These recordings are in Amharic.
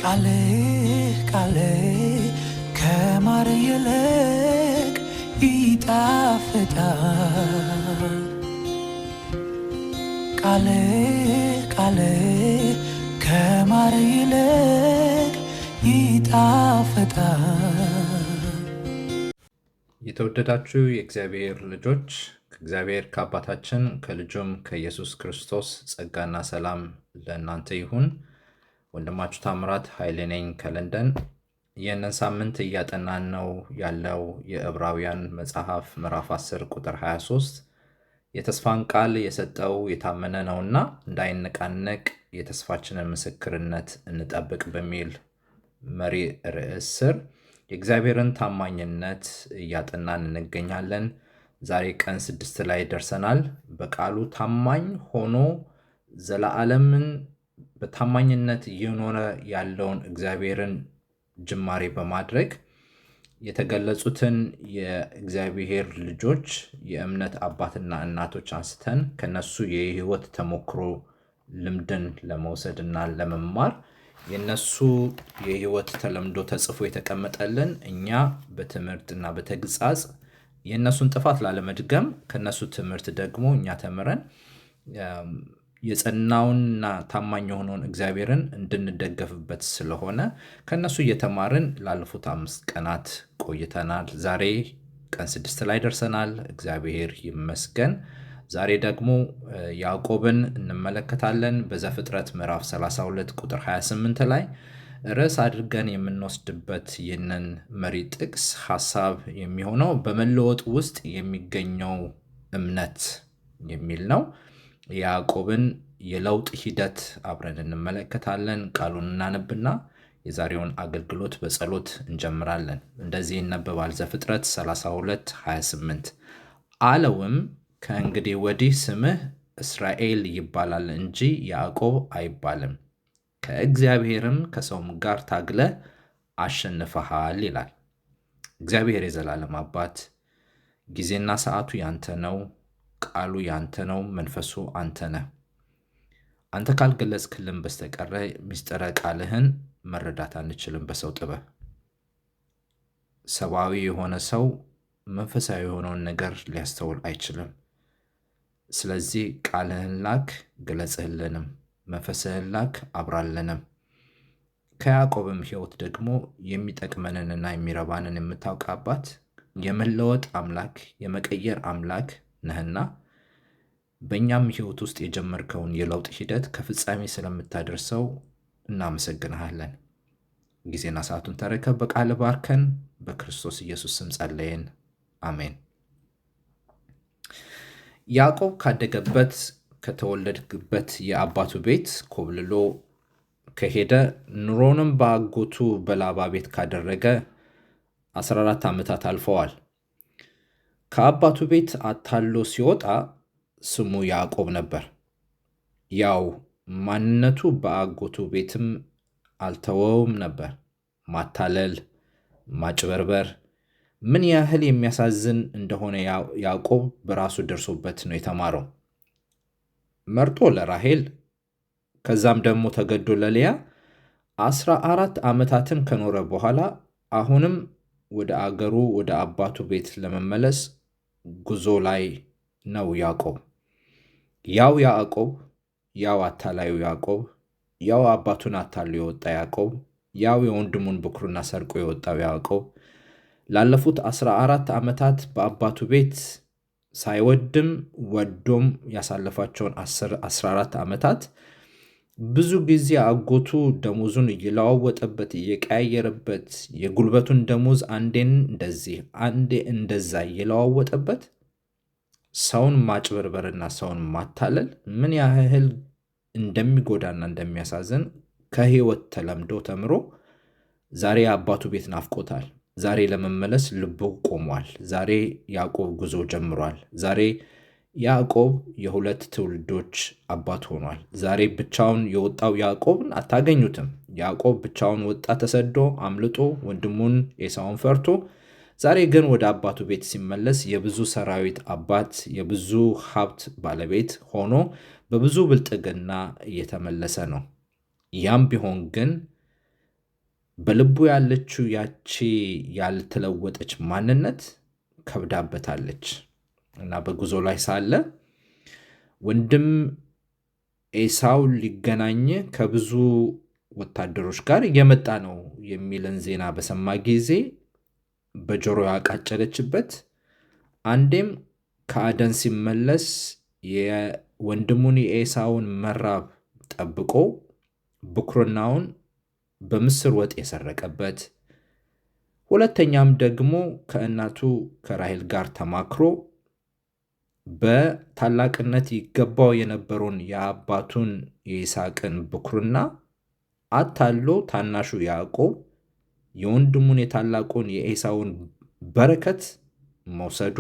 ቃሌ ቃሌ ከማር ይልቅ ይጣፍጣል። ቃሌ ቃሌ ከማር ይልቅ ይጣፍጣል። የተወደዳችሁ የእግዚአብሔር ልጆች ከእግዚአብሔር ከአባታችን ከልጁም ከኢየሱስ ክርስቶስ ጸጋና ሰላም ለእናንተ ይሁን። ወንድማችሁ ታምራት ኃይሌ ነኝ ከለንደን። ይህንን ሳምንት እያጠናን ነው ያለው የዕብራውያን መጽሐፍ ምዕራፍ 10 ቁጥር 23 የተስፋን ቃል የሰጠው የታመነ ነውና እንዳይነቃነቅ የተስፋችንን ምስክርነት እንጠብቅ በሚል መሪ ርዕስ ስር የእግዚአብሔርን ታማኝነት እያጠናን እንገኛለን። ዛሬ ቀን 6 ላይ ደርሰናል። በቃሉ ታማኝ ሆኖ ዘላለምን በታማኝነት እየኖረ ያለውን እግዚአብሔርን ጅማሬ በማድረግ የተገለጹትን የእግዚአብሔር ልጆች የእምነት አባትና እናቶች አንስተን ከነሱ የህይወት ተሞክሮ ልምድን ለመውሰድና ለመማር የነሱ የህይወት ተለምዶ ተጽፎ የተቀመጠልን እኛ በትምህርትና በተግሳጽ የነሱን ጥፋት ላለመድገም ከነሱ ትምህርት ደግሞ እኛ ተምረን የጸናውንና ታማኝ የሆነውን እግዚአብሔርን እንድንደገፍበት ስለሆነ ከነሱ እየተማርን ላለፉት 5 ቀናት ቆይተናል። ዛሬ ቀን 6 ላይ ደርሰናል። እግዚአብሔር ይመስገን። ዛሬ ደግሞ ያዕቆብን እንመለከታለን። በዘፍጥረት ምዕራፍ 32 ቁጥር 28 ላይ ርዕስ አድርገን የምንወስድበት ይህንን መሪ ጥቅስ ሐሳብ የሚሆነው በመለወጥ ውስጥ የሚገኘው እምነት የሚል ነው። ያዕቆብን የለውጥ ሂደት አብረን እንመለከታለን። ቃሉን እናነብና የዛሬውን አገልግሎት በጸሎት እንጀምራለን። እንደዚህ ይነበባል። ዘፍጥረት 32 28 አለውም ከእንግዲህ ወዲህ ስምህ እስራኤል ይባላል እንጂ ያዕቆብ አይባልም፣ ከእግዚአብሔርም ከሰውም ጋር ታግለህ አሸንፈሃል ይላል። እግዚአብሔር የዘላለም አባት፣ ጊዜና ሰዓቱ ያንተ ነው፣ ቃሉ ያንተ ነው፣ መንፈሱ አንተ ነህ። አንተ ካልገለጽክልን በስተቀር ምስጢረ ቃልህን መረዳት አንችልም በሰው ጥበብ። ሰብአዊ የሆነ ሰው መንፈሳዊ የሆነውን ነገር ሊያስተውል አይችልም። ስለዚህ ቃልህን ላክ፣ ግለጽህልንም፣ መንፈስህን ላክ፣ አብራልንም። ከያዕቆብም ሕይወት ደግሞ የሚጠቅመንንና የሚረባንን የምታውቅ አባት፣ የመለወጥ አምላክ፣ የመቀየር አምላክ ነህና በእኛም ሕይወት ውስጥ የጀመርከውን የለውጥ ሂደት ከፍጻሜ ስለምታደርሰው እናመሰግንሃለን። ጊዜና ሰዓቱን ተረከብ፣ በቃል ባርከን፣ በክርስቶስ ኢየሱስ ስም ጸለይን፣ አሜን። ያዕቆብ ካደገበት ከተወለደበት የአባቱ ቤት ኮብልሎ ከሄደ ኑሮንም በአጎቱ በላባ ቤት ካደረገ 14 ዓመታት አልፈዋል። ከአባቱ ቤት አታሎ ሲወጣ ስሙ ያዕቆብ ነበር። ያው ማንነቱ በአጎቱ ቤትም አልተወውም ነበር። ማታለል፣ ማጭበርበር ምን ያህል የሚያሳዝን እንደሆነ ያዕቆብ በራሱ ደርሶበት ነው የተማረው። መርጦ ለራሔል ከዛም ደግሞ ተገዶ ለልያ 14 ዓመታትን ከኖረ በኋላ አሁንም ወደ አገሩ ወደ አባቱ ቤት ለመመለስ ጉዞ ላይ ነው ያዕቆብ። ያዕቆብ ያው አታላዩ ያዕቆብ፣ ያው አባቱን አታሎ የወጣ ያዕቆብ፣ ያው የወንድሙን ብኩርና ሰርቆ የወጣው ያዕቆብ ላለፉት 14 ዓመታት በአባቱ ቤት ሳይወድም ወዶም ያሳለፋቸውን 14 ዓመታት ብዙ ጊዜ አጎቱ ደሞዙን እየለዋወጠበት እየቀያየረበት የጉልበቱን ደሞዝ አንዴን እንደዚህ አንዴ እንደዛ እየለዋወጠበት ሰውን ማጭበርበርና ሰውን ማታለል ምን ያህል እንደሚጎዳና እንደሚያሳዝን ከህይወት ተለምዶ ተምሮ ዛሬ አባቱ ቤት ናፍቆታል። ዛሬ ለመመለስ ልቡ ቆሟል። ዛሬ ያዕቆብ ጉዞ ጀምሯል። ዛሬ ያዕቆብ የሁለት ትውልዶች አባት ሆኗል። ዛሬ ብቻውን የወጣው ያዕቆብን አታገኙትም። ያዕቆብ ብቻውን ወጣ ተሰዶ አምልጦ ወንድሙን ኤሳውን ፈርቶ። ዛሬ ግን ወደ አባቱ ቤት ሲመለስ የብዙ ሰራዊት አባት፣ የብዙ ሀብት ባለቤት ሆኖ በብዙ ብልጥግና እየተመለሰ ነው። ያም ቢሆን ግን በልቡ ያለችው ያቺ ያልተለወጠች ማንነት ከብዳበታለች እና በጉዞ ላይ ሳለ ወንድም ኤሳው ሊገናኝ ከብዙ ወታደሮች ጋር እየመጣ ነው የሚልን ዜና በሰማ ጊዜ በጆሮ ያቃጨለችበት፣ አንዴም ከአደን ሲመለስ የወንድሙን የኤሳውን መራብ ጠብቆ ብኩርናውን በምስር ወጥ የሰረቀበት፣ ሁለተኛም ደግሞ ከእናቱ ከራሔል ጋር ተማክሮ በታላቅነት ይገባው የነበረውን የአባቱን የይስሐቅን ብኩርና አታሎ ታናሹ ያዕቆብ የወንድሙን የታላቁን የኤሳውን በረከት መውሰዱ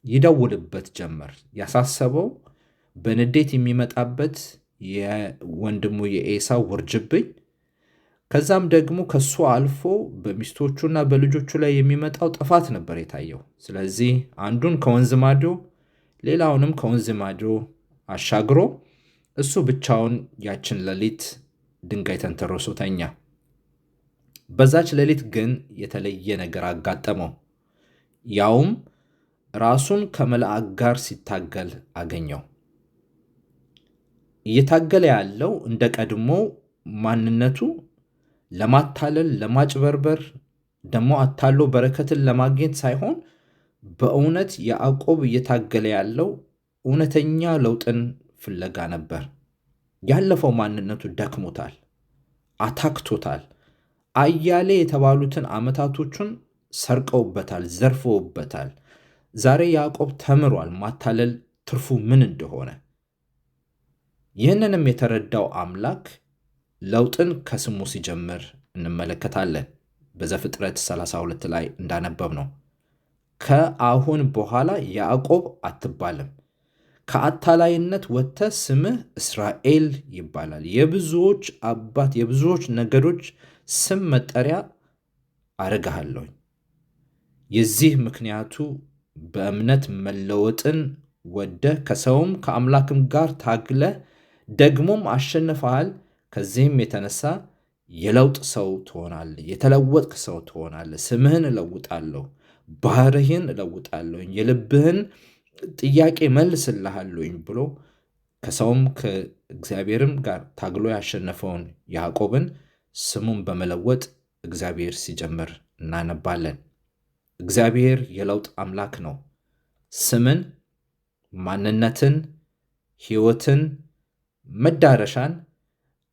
ይደውልበት ጀመር። ያሳሰበው በንዴት የሚመጣበት የወንድሙ የኤሳው ውርጅብኝ፣ ከዛም ደግሞ ከሱ አልፎ በሚስቶቹና በልጆቹ ላይ የሚመጣው ጥፋት ነበር የታየው። ስለዚህ አንዱን ከወንዝ ማዶ ሌላውንም ከወንዝ ማዶ አሻግሮ እሱ ብቻውን ያችን ሌሊት ድንጋይ ተንተርሶ ተኛ። በዛች ሌሊት ግን የተለየ ነገር አጋጠመው። ያውም ራሱን ከመልአክ ጋር ሲታገል አገኘው። እየታገለ ያለው እንደ ቀድሞ ማንነቱ ለማታለል፣ ለማጭበርበር፣ ደግሞ አታሎ በረከትን ለማግኘት ሳይሆን በእውነት ያዕቆብ እየታገለ ያለው እውነተኛ ለውጥን ፍለጋ ነበር። ያለፈው ማንነቱ ደክሞታል፣ አታክቶታል። አያሌ የተባሉትን ዓመታቶቹን ሰርቀውበታል፣ ዘርፈውበታል። ዛሬ ያዕቆብ ተምሯል ማታለል ትርፉ ምን እንደሆነ። ይህንንም የተረዳው አምላክ ለውጥን ከስሙ ሲጀምር እንመለከታለን። በዘፍጥረት 32 ላይ እንዳነበብ ነው ከአሁን በኋላ ያዕቆብ አትባልም፣ ከአታላይነት ወጥተህ ስምህ እስራኤል ይባላል፣ የብዙዎች አባት የብዙዎች ነገዶች ስም መጠሪያ አረግሃለሁ። የዚህ ምክንያቱ በእምነት መለወጥን ወደህ ከሰውም ከአምላክም ጋር ታግለህ ደግሞም አሸንፈሃል። ከዚህም የተነሳ የለውጥ ሰው ትሆናለህ፣ የተለወጥክ ሰው ትሆናለህ። ስምህን እለውጣለሁ፣ ባህርህን እለውጣለሁ፣ የልብህን ጥያቄ መልስልሃለሁኝ ብሎ ከሰውም ከእግዚአብሔርም ጋር ታግሎ ያሸነፈውን ያዕቆብን ስሙን በመለወጥ እግዚአብሔር ሲጀምር እናነባለን። እግዚአብሔር የለውጥ አምላክ ነው። ስምን፣ ማንነትን፣ ሕይወትን፣ መዳረሻን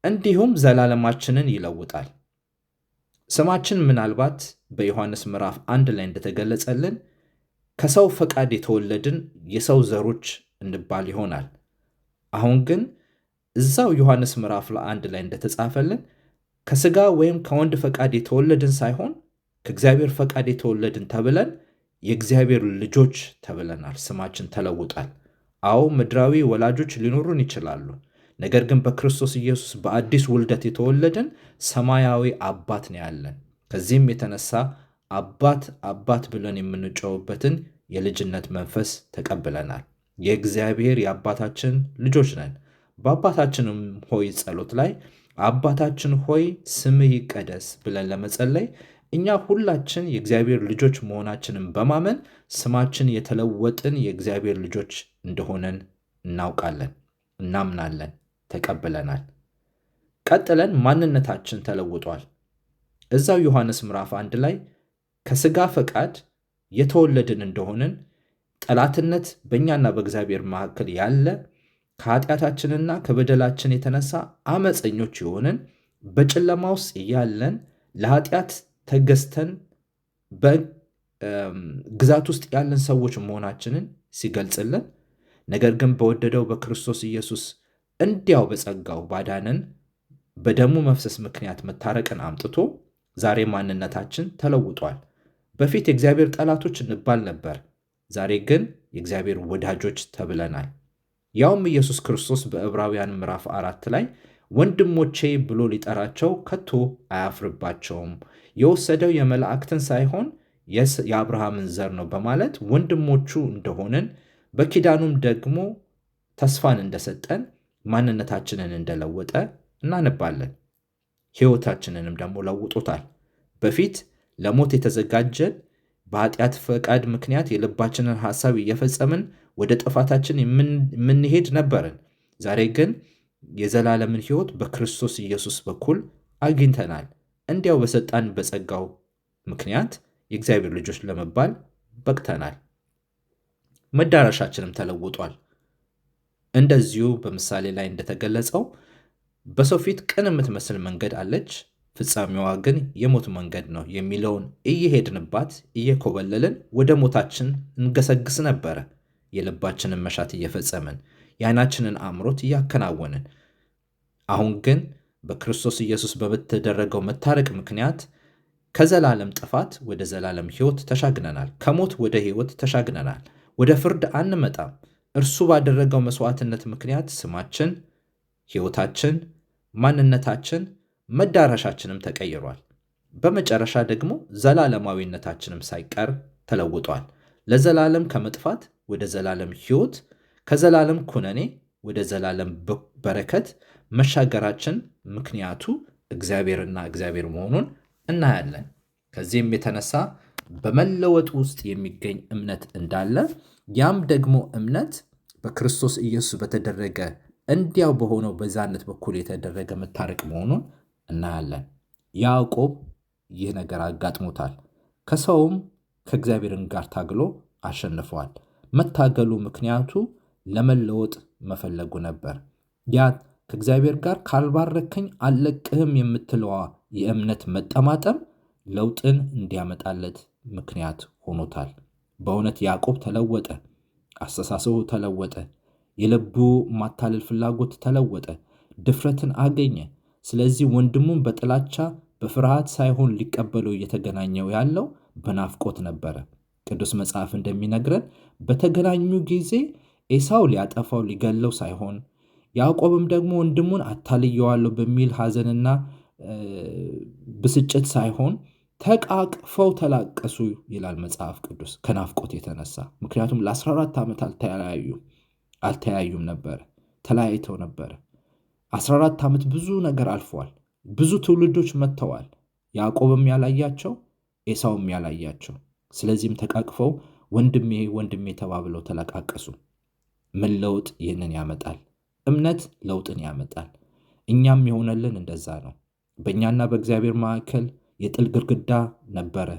እንዲሁም ዘላለማችንን ይለውጣል። ስማችን ምናልባት በዮሐንስ ምዕራፍ 1 ላይ እንደተገለጸልን ከሰው ፈቃድ የተወለድን የሰው ዘሮች እንባል ይሆናል። አሁን ግን እዛው ዮሐንስ ምዕራፍ 1 ላይ እንደተጻፈልን ከሥጋ ወይም ከወንድ ፈቃድ የተወለድን ሳይሆን ከእግዚአብሔር ፈቃድ የተወለድን ተብለን የእግዚአብሔር ልጆች ተብለናል። ስማችን ተለውጧል። አዎ ምድራዊ ወላጆች ሊኖሩን ይችላሉ። ነገር ግን በክርስቶስ ኢየሱስ በአዲስ ውልደት የተወለድን ሰማያዊ አባት ነው ያለን። ከዚህም የተነሳ አባት አባት ብለን የምንጮህበትን የልጅነት መንፈስ ተቀብለናል። የእግዚአብሔር የአባታችን ልጆች ነን። በአባታችንም ሆይ ጸሎት ላይ አባታችን ሆይ ስምህ ይቀደስ ብለን ለመጸለይ እኛ ሁላችን የእግዚአብሔር ልጆች መሆናችንን በማመን ስማችን የተለወጥን የእግዚአብሔር ልጆች እንደሆነን እናውቃለን፣ እናምናለን፣ ተቀብለናል። ቀጥለን ማንነታችን ተለውጧል። እዛው ዮሐንስ ምዕራፍ 1 ላይ ከሥጋ ፈቃድ የተወለድን እንደሆንን ጠላትነት በእኛና በእግዚአብሔር መካከል ያለ ከኃጢአታችንና ከበደላችን የተነሳ አመፀኞች የሆንን በጨለማ ውስጥ ያለን ለኃጢአት ተገዝተን በግዛት ውስጥ ያለን ሰዎች መሆናችንን ሲገልጽልን፣ ነገር ግን በወደደው በክርስቶስ ኢየሱስ እንዲያው በጸጋው ባዳነን በደሙ መፍሰስ ምክንያት መታረቅን አምጥቶ ዛሬ ማንነታችን ተለውጧል። በፊት የእግዚአብሔር ጠላቶች እንባል ነበር። ዛሬ ግን የእግዚአብሔር ወዳጆች ተብለናል። ያውም ኢየሱስ ክርስቶስ በዕብራውያን ምዕራፍ 4 ላይ ወንድሞቼ ብሎ ሊጠራቸው ከቶ አያፍርባቸውም፣ የወሰደው የመላእክትን ሳይሆን የአብርሃምን ዘር ነው በማለት ወንድሞቹ እንደሆንን በኪዳኑም ደግሞ ተስፋን እንደሰጠን ማንነታችንን እንደለወጠ እናነባለን። ሕይወታችንንም ደግሞ ለውጦታል። በፊት ለሞት የተዘጋጀን በኃጢአት ፈቃድ ምክንያት የልባችንን ሐሳብ እየፈጸምን ወደ ጥፋታችን የምንሄድ ነበርን። ዛሬ ግን የዘላለምን ሕይወት በክርስቶስ ኢየሱስ በኩል አግኝተናል። እንዲያው በሰጣን በጸጋው ምክንያት የእግዚአብሔር ልጆች ለመባል በቅተናል። መዳረሻችንም ተለውጧል። እንደዚሁ በምሳሌ ላይ እንደተገለጸው በሰው ፊት ቅን የምትመስል መንገድ አለች፣ ፍጻሜዋ ግን የሞት መንገድ ነው የሚለውን እየሄድንባት እየኮበለልን ወደ ሞታችን እንገሰግስ ነበረ። የልባችንን መሻት እየፈጸምን የዓይናችንን አምሮት እያከናወንን፣ አሁን ግን በክርስቶስ ኢየሱስ በተደረገው መታረቅ ምክንያት ከዘላለም ጥፋት ወደ ዘላለም ሕይወት ተሻግነናል። ከሞት ወደ ሕይወት ተሻግነናል። ወደ ፍርድ አንመጣም። እርሱ ባደረገው መስዋዕትነት ምክንያት ስማችን፣ ሕይወታችን፣ ማንነታችን፣ መዳረሻችንም ተቀይሯል። በመጨረሻ ደግሞ ዘላለማዊነታችንም ሳይቀር ተለውጧል። ለዘላለም ከመጥፋት ወደ ዘላለም ሕይወት፣ ከዘላለም ኩነኔ ወደ ዘላለም በረከት መሻገራችን ምክንያቱ እግዚአብሔርና እግዚአብሔር መሆኑን እናያለን። ከዚህም የተነሳ በመለወጥ ውስጥ የሚገኝ እምነት እንዳለ፣ ያም ደግሞ እምነት በክርስቶስ ኢየሱስ በተደረገ እንዲያው በሆነው በዛነት በኩል የተደረገ መታረቅ መሆኑን እናያለን። ያዕቆብ ይህ ነገር አጋጥሞታል። ከሰውም ከእግዚአብሔርን ጋር ታግሎ አሸንፈዋል። መታገሉ ምክንያቱ ለመለወጥ መፈለጉ ነበር። ያ ከእግዚአብሔር ጋር ካልባረከኝ አልለቅህም የምትለዋ የእምነት መጠማጠም ለውጥን እንዲያመጣለት ምክንያት ሆኖታል። በእውነት ያዕቆብ ተለወጠ። አስተሳሰቡ ተለወጠ። የልቡ ማታለል ፍላጎት ተለወጠ። ድፍረትን አገኘ። ስለዚህ ወንድሙን በጥላቻ በፍርሃት ሳይሆን ሊቀበለው እየተገናኘው ያለው በናፍቆት ነበረ። ቅዱስ መጽሐፍ እንደሚነግረን በተገናኙ ጊዜ ኤሳው ሊያጠፋው ሊገለው ሳይሆን፣ ያዕቆብም ደግሞ ወንድሙን አታልየዋለሁ በሚል ሐዘንና ብስጭት ሳይሆን ተቃቅፈው ተላቀሱ ይላል መጽሐፍ ቅዱስ ከናፍቆት የተነሳ። ምክንያቱም ለ14 ዓመት አልተያዩም ነበረ፣ ተለያይተው ነበረ። 14 ዓመት ብዙ ነገር አልፏል። ብዙ ትውልዶች መጥተዋል። ያዕቆብም ያላያቸው፣ ኤሳውም ያላያቸው። ስለዚህም ተቃቅፈው ወንድሜ ወንድሜ ተባብለው ተለቃቀሱ። መለወጥ ይህንን ያመጣል። እምነት ለውጥን ያመጣል። እኛም የሆነልን እንደዛ ነው። በእኛና በእግዚአብሔር መካከል የጥል ግድግዳ ነበረ።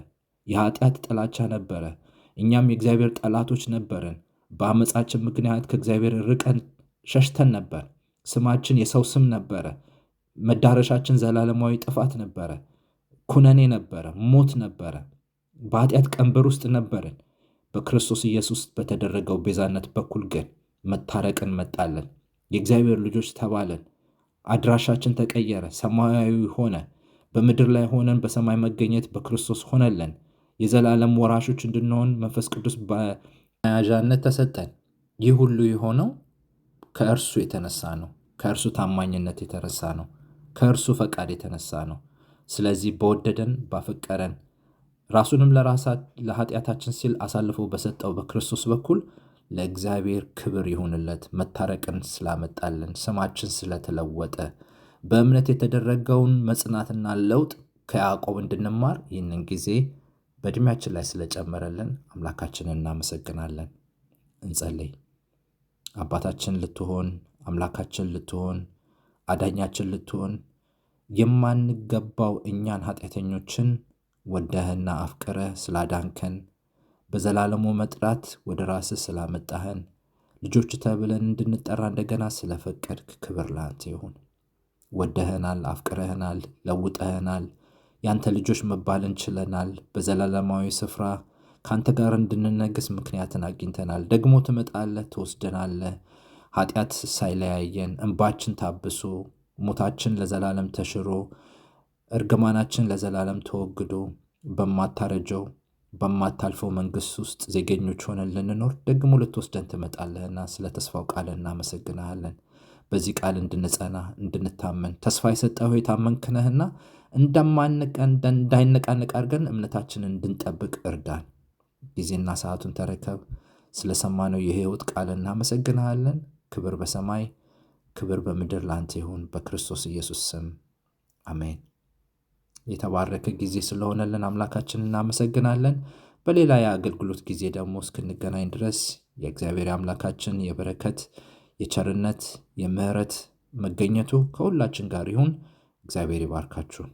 የኃጢአት ጥላቻ ነበረ። እኛም የእግዚአብሔር ጠላቶች ነበርን። በአመፃችን ምክንያት ከእግዚአብሔር ርቀን ሸሽተን ነበር። ስማችን የሰው ስም ነበረ። መዳረሻችን ዘላለማዊ ጥፋት ነበረ። ኩነኔ ነበረ። ሞት ነበረ። በኃጢአት ቀንበር ውስጥ ነበርን። በክርስቶስ ኢየሱስ በተደረገው ቤዛነት በኩል ግን መታረቅን መጣለን። የእግዚአብሔር ልጆች ተባለን። አድራሻችን ተቀየረ። ሰማያዊ ሆነ። በምድር ላይ ሆነን በሰማይ መገኘት በክርስቶስ ሆነለን። የዘላለም ወራሾች እንድንሆን መንፈስ ቅዱስ በመያዣነት ተሰጠን። ይህ ሁሉ የሆነው ከእርሱ የተነሳ ነው። ከእርሱ ታማኝነት የተነሳ ነው። ከእርሱ ፈቃድ የተነሳ ነው። ስለዚህ በወደደን ባፈቀረን ራሱንም ለኃጢአታችን ሲል አሳልፎ በሰጠው በክርስቶስ በኩል ለእግዚአብሔር ክብር ይሁንለት። መታረቅን ስላመጣልን፣ ስማችን ስለተለወጠ፣ በእምነት የተደረገውን መጽናትና ለውጥ ከያዕቆብ እንድንማር ይህንን ጊዜ በዕድሜያችን ላይ ስለጨመረልን አምላካችንን እናመሰግናለን። እንጸልይ። አባታችን ልትሆን፣ አምላካችን ልትሆን፣ አዳኛችን ልትሆን፣ የማንገባው እኛን ኃጢአተኞችን ወደህና አፍቅረህ ስላዳንከን፣ በዘላለሙ መጥራት ወደ ራስህ ስላመጣህን፣ ልጆች ተብለን እንድንጠራ እንደገና ስለፈቀድክ ክብር ለአንተ ይሁን። ወደህናል፣ አፍቅረህናል፣ ለውጠህናል። ያንተ ልጆች መባል እንችለናል። በዘላለማዊ ስፍራ ከአንተ ጋር እንድንነግስ ምክንያትን አግኝተናል። ደግሞ ትመጣለህ፣ ትወስደናለህ። ኃጢአት ሳይለያየን እንባችን ታብሶ፣ ሞታችን ለዘላለም ተሽሮ፣ እርግማናችን ለዘላለም ተወግዶ በማታረጀው በማታልፈው መንግሥት ውስጥ ዜገኞች ሆነን ልንኖር ደግሞ ልትወስደን ትመጣለህና ስለ ተስፋው ቃል እናመሰግንሃለን። በዚህ ቃል እንድንጸና እንድንታመን ተስፋ የሰጠኸው የታመንክ ነህና እንዳይነቃነቅ አድርገን እምነታችንን እንድንጠብቅ እርዳን። ጊዜና ሰዓቱን ተረከብ። ስለሰማነው የሕይወት ቃል እናመሰግንሃለን። ክብር በሰማይ ክብር በምድር ለአንተ ይሁን፣ በክርስቶስ ኢየሱስ ስም አሜን። የተባረከ ጊዜ ስለሆነልን አምላካችንን እናመሰግናለን። በሌላ የአገልግሎት ጊዜ ደግሞ እስክንገናኝ ድረስ የእግዚአብሔር አምላካችን የበረከት የቸርነት የምህረት መገኘቱ ከሁላችን ጋር ይሁን። እግዚአብሔር ይባርካችሁ።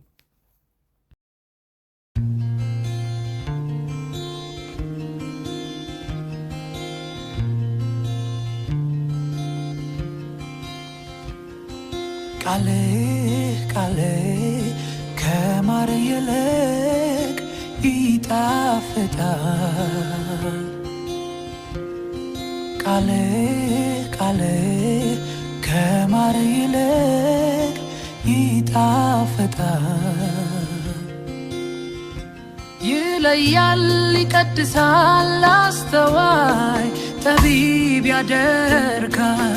ቃሌ ቃሌ ከማር ይልቅ ይጣፍጣል። ቃሌ ቃሌ ከማር ይልቅ ይጣፍጣል። ይለያል ይቀድሳል አስተዋይ ጠቢብ ያደርጋል።